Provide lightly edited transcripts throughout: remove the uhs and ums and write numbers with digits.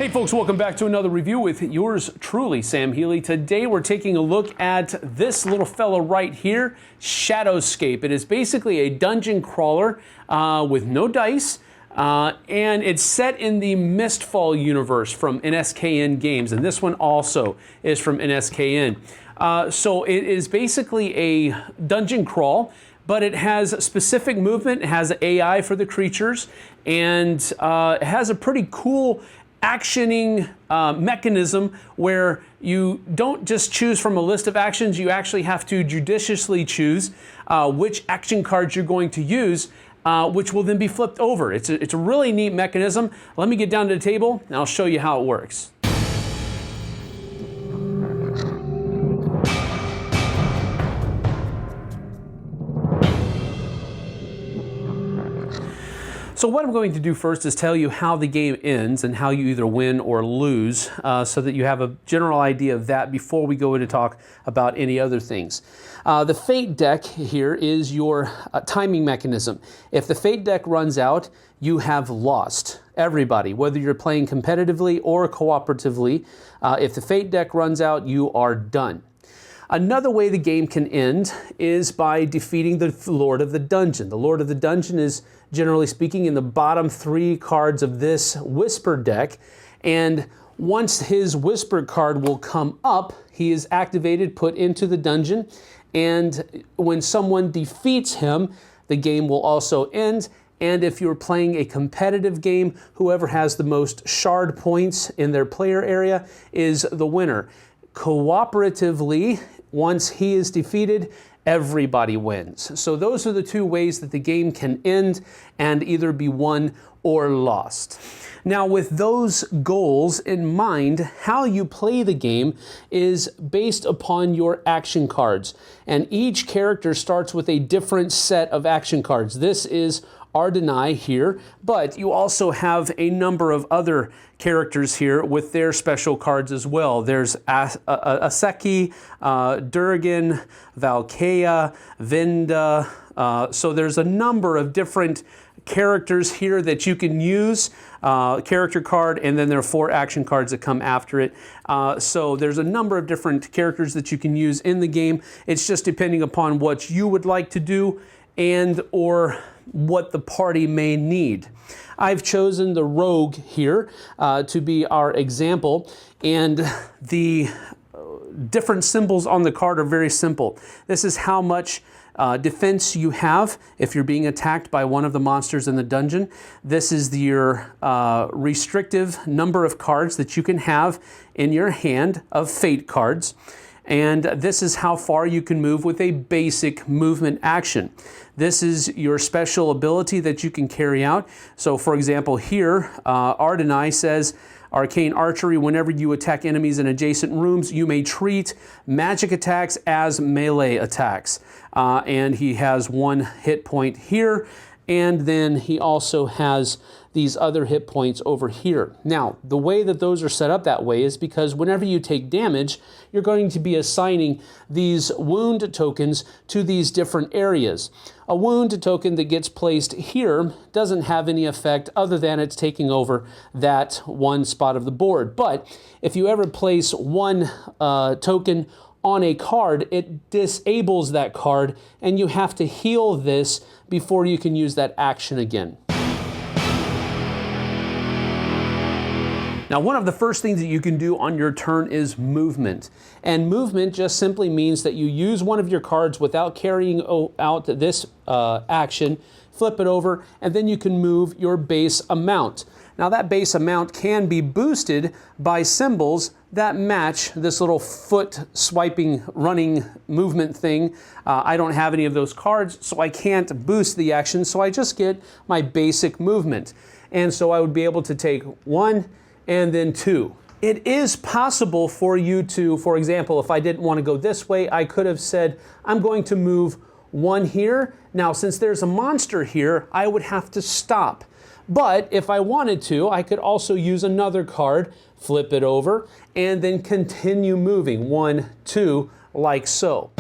Hey folks, welcome back to another review with yours truly, Sam Healey. Today we're taking a look at this little fella right here, Shadowscape. It is basically a dungeon crawler with no dice, and it's set in the Mistfall universe from NSKN Games, and this one also is from NSKN. So it is basically a dungeon crawl, but it has specific movement, it has AI for the creatures, and it has a pretty cool actioning mechanism where you don't just choose from a list of actions, you actually have to judiciously choose which action cards you're going to use, which will then be flipped over. It's a really neat mechanism. Let me get down to the table and I'll show you how it works. So what I'm going to do first is tell you how the game ends and how you either win or lose, so that you have a general idea of that before we go into talk about any other things. The Fate deck here is your timing mechanism. If the Fate deck runs out, you have lost. Everybody, whether you're playing competitively or cooperatively, if the Fate deck runs out, you are done. Another way the game can end is by defeating the Lord of the Dungeon. The Lord of the Dungeon is, generally speaking, in the bottom 3 cards of this Whisper deck, and once his Whisper card will come up, he is activated, put into the dungeon, and when someone defeats him, the game will also end. And if you're playing a competitive game, whoever has the most shard points in their player area is the winner. Cooperatively, once he is defeated, everybody wins. So those are the 2 ways that the game can end and either be won or lost. Now, with those goals in mind, how you play the game is based upon your action cards. And each character starts with a different set of action cards. This is Ardenai here, but you also have a number of other characters here with their special cards as well. There's Aseki, Durgan, Valkea, Vinda. So there's a number of different characters here that you can use, character card, and then there are 4 action cards that come after it. So there's a number of different characters that you can use in the game. It's just depending upon what you would like to do and or what the party may need. I've chosen the rogue here to be our example, and the different symbols on the card are very simple. This is how much defense you have if you're being attacked by one of the monsters in the dungeon. This is your restrictive number of cards that you can have in your hand of fate cards. And this is how far you can move with a basic movement action. This is your special ability that you can carry out. So for example here, Ardenai says, Arcane Archery, whenever you attack enemies in adjacent rooms, you may treat magic attacks as melee attacks. And he has 1 hit point here, and then he also has these other hit points over here. Now, the way that those are set up that way is because whenever you take damage, you're going to be assigning these wound tokens to these different areas. A wound token that gets placed here doesn't have any effect other than it's taking over that 1 spot of the board. But if you ever place 1 token on a card, it disables that card, and you have to heal this before you can use that action again. Now, one of the first things that you can do on your turn is movement. And movement just simply means that you use one of your cards without carrying out this action, flip it over, and then you can move your base amount. Now, that base amount can be boosted by symbols that match this little foot swiping, running movement thing. I don't have any of those cards, so I can't boost the action, so I just get my basic movement. And so I would be able to take 1, and then 2. It is possible for you to, for example, if I didn't want to go this way, I could have said, I'm going to move 1 here. Now, since there's a monster here, I would have to stop. But if I wanted to, I could also use another card, flip it over, and then continue moving 1, 2, like so.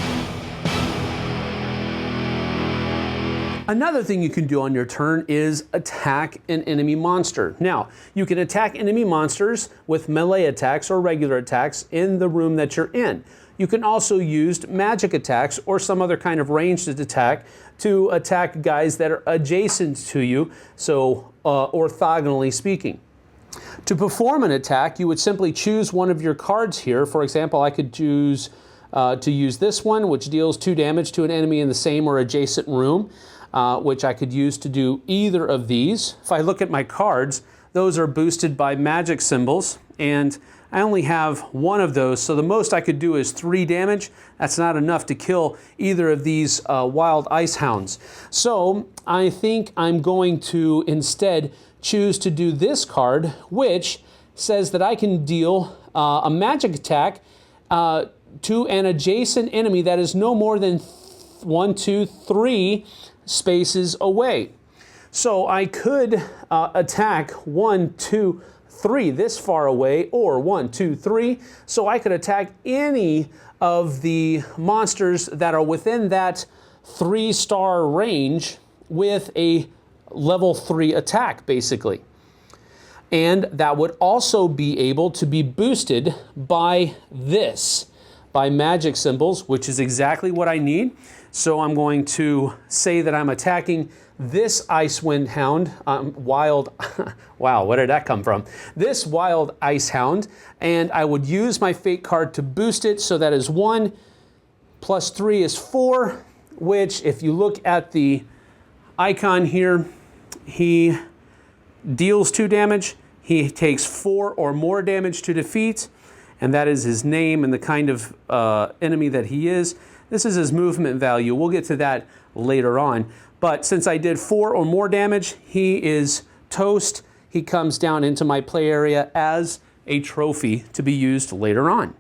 Another thing you can do on your turn is attack an enemy monster. Now, you can attack enemy monsters with melee attacks or regular attacks in the room that you're in. You can also use magic attacks or some other kind of ranged attack to attack guys that are adjacent to you, so orthogonally speaking. To perform an attack, you would simply choose one of your cards here. For example, I could choose to use this one, which deals 2 damage to an enemy in the same or adjacent room, which I could use to do either of these. If I look at my cards, those are boosted by magic symbols, and I only have one of those, so the most I could do is 3 damage. That's not enough to kill either of these wild ice hounds. So I think I'm going to instead choose to do this card, which says that I can deal a magic attack to an adjacent enemy that is no more than 1, 2, 3 spaces away. So I could attack 1, 2, 3 this far away, or 1, 2, 3. So I could attack any of the monsters that are within that 3-star range with a level 3 attack, basically. And that would also be able to be boosted by this, by magic symbols, which is exactly what I need. So I'm going to say that I'm attacking this Icewind Hound, wild, wow, where did that come from? This wild Ice Hound, and I would use my Fate card to boost it, so that is 1, plus 3 is 4, which if you look at the icon here, he deals 2 damage, he takes 4 or more damage to defeat, and that is his name and the kind of enemy that he is. This is his movement value. We'll get to that later on. But since I did 4 or more damage, he is toast. He comes down into my play area as a trophy to be used later on.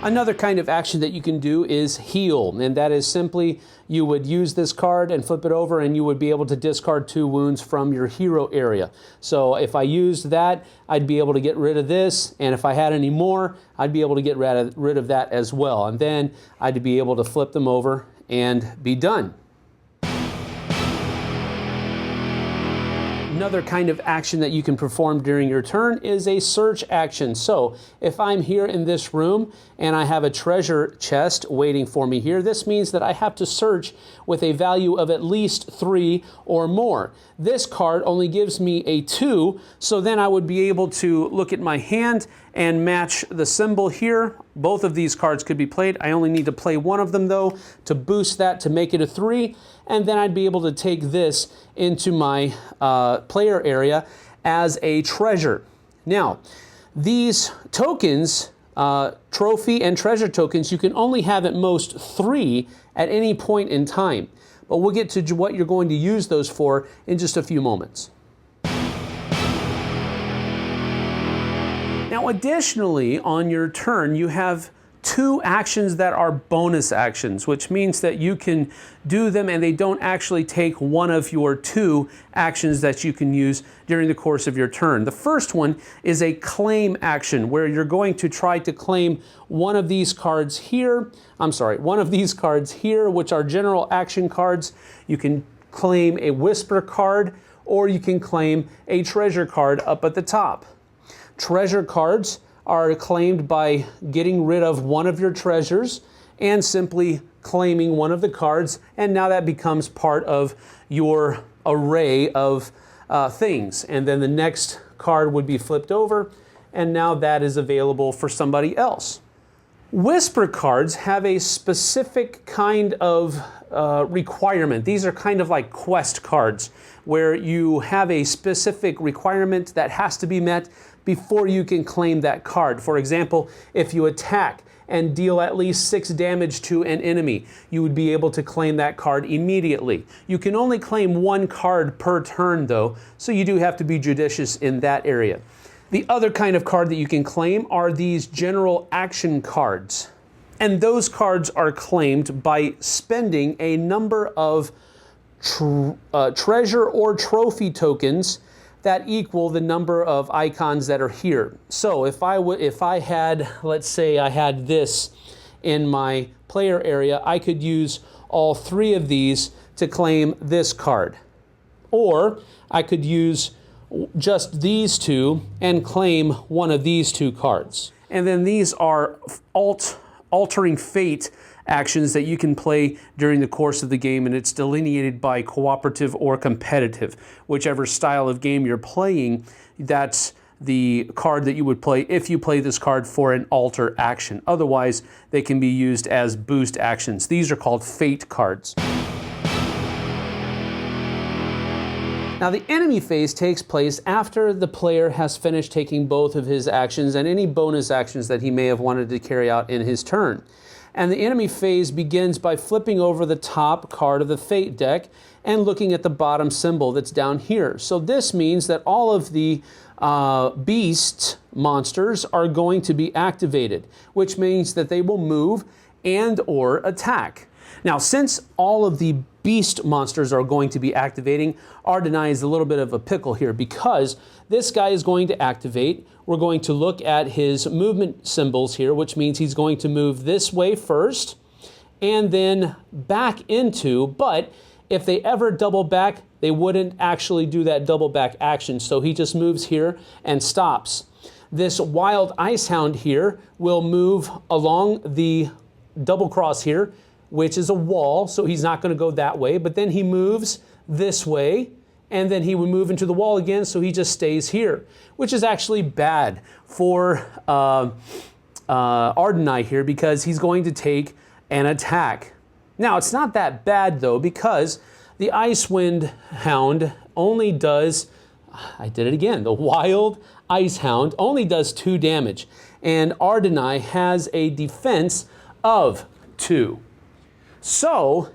Another kind of action that you can do is heal, and that is simply you would use this card and flip it over, and you would be able to discard 2 wounds from your hero area. So if I used that, I'd be able to get rid of this, and if I had any more, I'd be able to get rid of that as well. And then I'd be able to flip them over and be done. Another kind of action that you can perform during your turn is a search action. So if I'm here in this room and I have a treasure chest waiting for me here, this means that I have to search with a value of at least 3 or more. This card only gives me a 2, so then I would be able to look at my hand and match the symbol here. Both of these cards could be played. I only need to play one of them though to boost that to make it a 3, and then I'd be able to take this into my player area as a treasure. Now, these tokens, trophy and treasure tokens, you can only have at most 3 at any point in time. But we'll get to what you're going to use those for in just a few moments. Now, additionally, on your turn, you have 2 actions that are bonus actions, which means that you can do them and they don't actually take one of your 2 actions that you can use during the course of your turn. The first one is a claim action, where you're going to try to claim one of these cards here. One of these cards here, which are general action cards. You can claim a whisper card, or you can claim a treasure card up at the top. Treasure cards are claimed by getting rid of one of your treasures and simply claiming one of the cards, and now that becomes part of your array of things. And then the next card would be flipped over, and now that is available for somebody else. Whisper cards have a specific kind of requirement. These are kind of like quest cards, where you have a specific requirement that has to be met before you can claim that card. For example, if you attack and deal at least 6 damage to an enemy, you would be able to claim that card immediately. You can only claim 1 card per turn though, so you do have to be judicious in that area. The other kind of card that you can claim are these general action cards. And those cards are claimed by spending a number of treasure or trophy tokens that equal the number of icons that are here. So if I had, let's say I had this in my player area, I could use all 3 of these to claim this card. Or I could use just these 2 and claim one of these 2 cards. And then these are altering fate actions that you can play during the course of the game, and it's delineated by cooperative or competitive. Whichever style of game you're playing, that's the card that you would play if you play this card for an alter action. Otherwise, they can be used as boost actions. These are called fate cards. Now, the enemy phase takes place after the player has finished taking both of his actions and any bonus actions that he may have wanted to carry out in his turn. And the enemy phase begins by flipping over the top card of the fate deck and looking at the bottom symbol that's down here. So this means that all of the beast monsters are going to be activated, which means that they will move and or attack. Now, since all of the beast monsters are going to be activating, Ardeni is a little bit of a pickle here because this guy is going to activate. We're going to look at his movement symbols here, which means he's going to move this way first and then back into, but if they ever double back, they wouldn't actually do that double back action. So he just moves here and stops. This wild ice hound here will move along the double cross here, which is a wall, so he's not going to go that way, but then he moves this way, and then he would move into the wall again, so he just stays here, which is actually bad for Ardeni here because he's going to take an attack. Now, it's not that bad, though, because the Icewind Hound only does, I did it again, the Wild Ice Hound only does 2 damage, and Ardeni has a defense of 2. So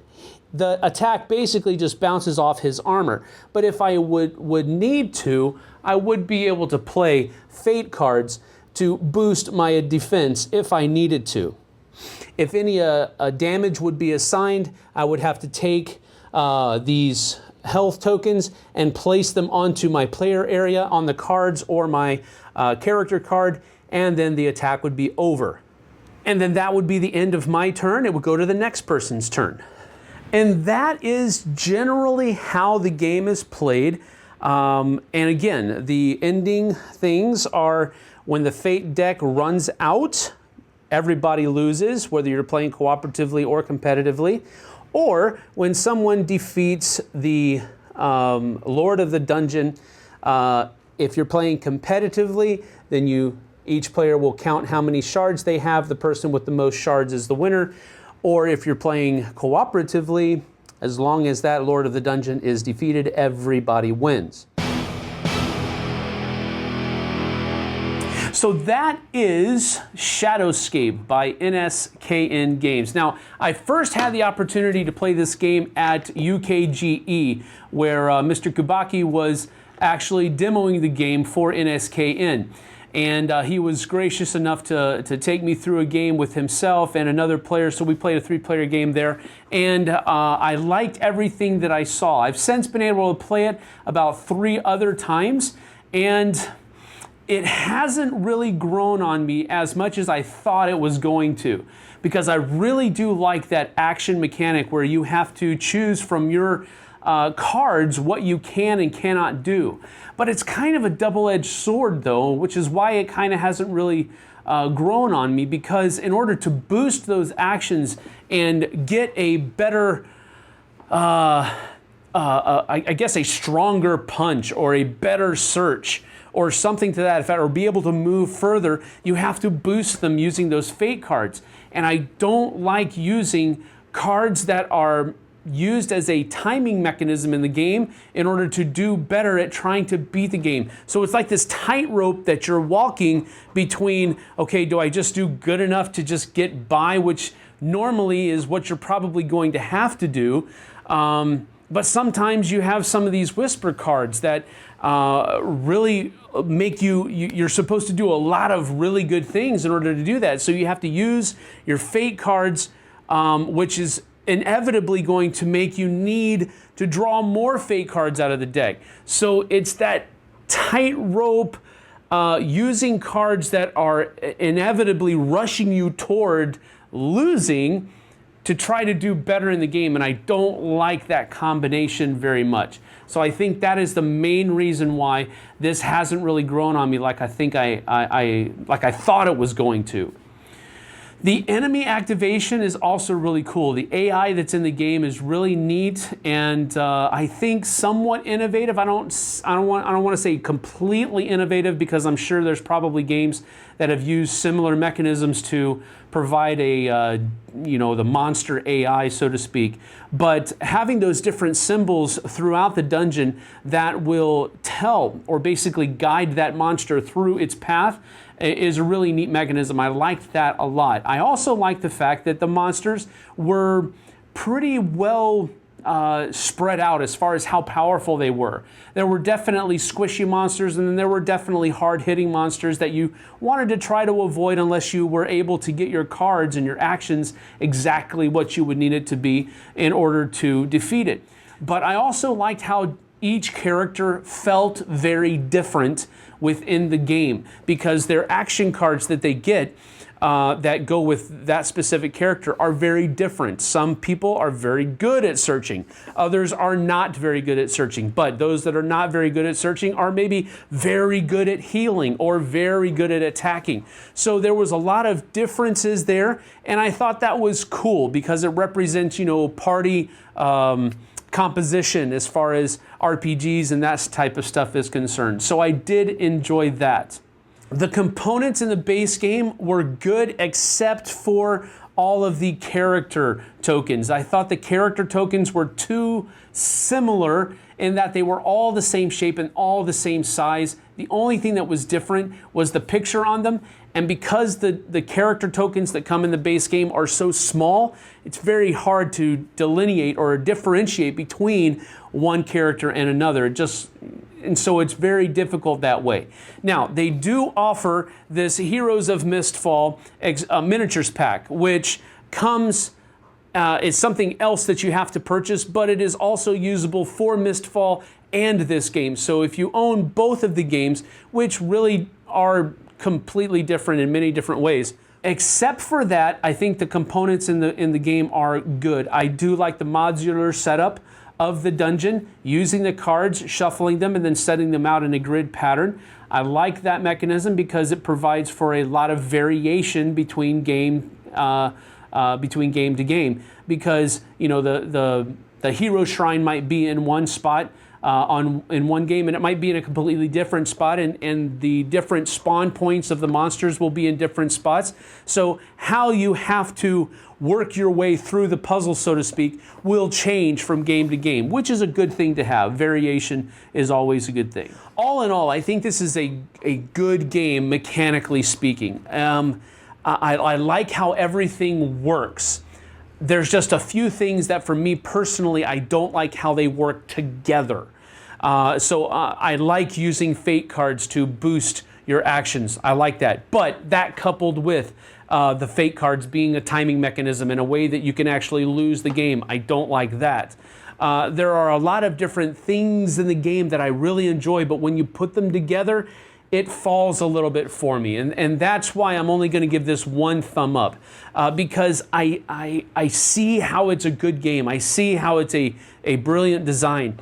the attack basically just bounces off his armor. But if I would need to, I would be able to play fate cards to boost my defense if I needed to. If any damage would be assigned, I would have to take these health tokens and place them onto my player area on the cards or my character card, and then the attack would be over. And then that would be the end of my turn. It would go to the next person's turn. And that is generally how the game is played. And again, the ending things are when the fate deck runs out, everybody loses, whether you're playing cooperatively or competitively, or when someone defeats the Lord of the Dungeon. If you're playing competitively, then each player will count how many shards they have. The person with the most shards is the winner. Or if you're playing cooperatively, as long as that Lord of the Dungeon is defeated, everybody wins. So that is Shadowscape by NSKN Games. Now, I first had the opportunity to play this game at UKGE, where Mr. Kubaki was actually demoing the game for NSKN. And he was gracious enough to take me through a game with himself and another player, so we played a 3-player game there. And I liked everything that I saw. I've since been able to play it about 3 other times, and it hasn't really grown on me as much as I thought it was going to, because I really do like that action mechanic where you have to choose from your cards what you can and cannot do. But it's kind of a double-edged sword, though, which is why it kind of hasn't really grown on me, because in order to boost those actions and get a better, I guess a stronger punch or a better search or something to that effect, or be able to move further, you have to boost them using those fate cards. And I don't like using cards that are used as a timing mechanism in the game in order to do better at trying to beat the game. So it's like this tightrope that you're walking between, okay, do I just do good enough to just get by, which normally is what you're probably going to have to do. But sometimes you have some of these whisper cards that really make you're supposed to do a lot of really good things in order to do that. So you have to use your fate cards, which is inevitably going to make you need to draw more fate cards out of the deck. So it's that tightrope using cards that are inevitably rushing you toward losing to try to do better in the game, and I don't like that combination very much. So I think that is the main reason why this hasn't really grown on me like I think like I thought it was going to. The enemy activation is also really cool. The AI that's in the game is really neat, and I think somewhat innovative. I don't want to say completely innovative, because I'm sure there's probably games that have used similar mechanisms to provide a the monster AI, so to speak. But having those different symbols throughout the dungeon that will tell or basically guide that monster through its path is a really neat mechanism. I liked that a lot. I also liked the fact that the monsters were pretty well spread out as far as how powerful they were. There were definitely squishy monsters, and then there were definitely hard-hitting monsters that you wanted to try to avoid unless you were able to get your cards and your actions exactly what you would need it to be in order to defeat it. But I also liked how each character felt very different within the game, because their action cards that they get that go with that specific character are very different. Some people are very good at searching. Others are not very good at searching. But those that are not very good at searching are maybe very good at healing or very good at attacking. So there was a lot of differences there, and I thought that was cool because it represents, party composition as far as RPGs and that type of stuff is concerned. So I did enjoy that. The components in the base game were good except for all of the character tokens. I thought the character tokens were too similar in that they were all the same shape and all the same size. The only thing that was different was the picture on them. And because the character tokens that come in the base game are so small, it's very hard to delineate or differentiate between one character and another. And so it's very difficult that way. Now, they do offer this Heroes of Mistfall miniatures pack, which comes, it's something else that you have to purchase, but it is also usable for Mistfall and this game. So if you own both of the games, which really are completely different in many different ways, except for that, I think the components in the game are good. I do like the modular setup of the dungeon, using the cards, shuffling them, and then setting them out in a grid pattern. I like that mechanism because it provides for a lot of variation between game to game. Because the hero shrine might be in one spot in one game, and it might be in a completely different spot, and the different spawn points of the monsters will be in different spots. So how you have to work your way through the puzzle, so to speak, will change from game to game, which is a good thing to have. Variation is always a good thing. All in all, I think this is a good game, mechanically speaking. I like how everything works. There's just a few things that for me personally, I don't like how they work together. I like using fate cards to boost your actions. I like that. But that coupled with the fate cards being a timing mechanism in a way that you can actually lose the game, I don't like that. There are a lot of different things in the game that I really enjoy, but when you put them together, it falls a little bit for me. And that's why I'm only going to give this one thumb up, because I see how it's a good game. I see how it's a brilliant design,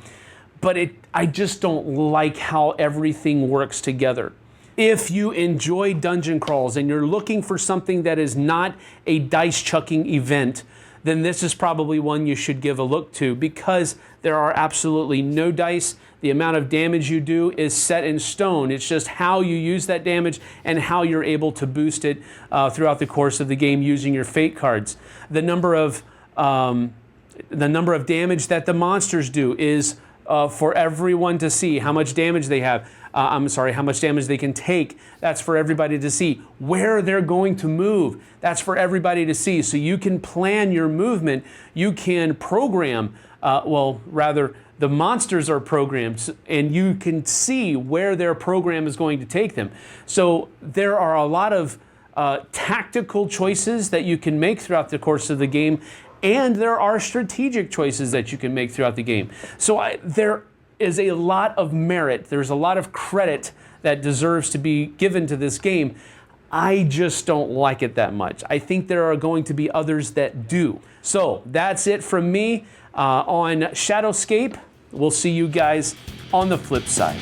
but I just don't like how everything works together. If you enjoy dungeon crawls and you're looking for something that is not a dice chucking event, then this is probably one you should give a look to, because there are absolutely no dice. The amount of damage you do is set in stone. It's just how you use that damage and how you're able to boost it throughout the course of the game using your fate cards. The number of damage that the monsters do is for everyone to see. How much damage they have. How much damage they can take. That's for everybody to see. Where they're going to move. That's for everybody to see. So you can plan your movement. You can program, the monsters are programmed, and you can see where their program is going to take them. So there are a lot of tactical choices that you can make throughout the course of the game, and there are strategic choices that you can make throughout the game. So there is a lot of merit. There's a lot of credit that deserves to be given to this game. I just don't like it that much. I think there are going to be others that do. So that's it from me on Shadowscape. We'll see you guys on the flip side.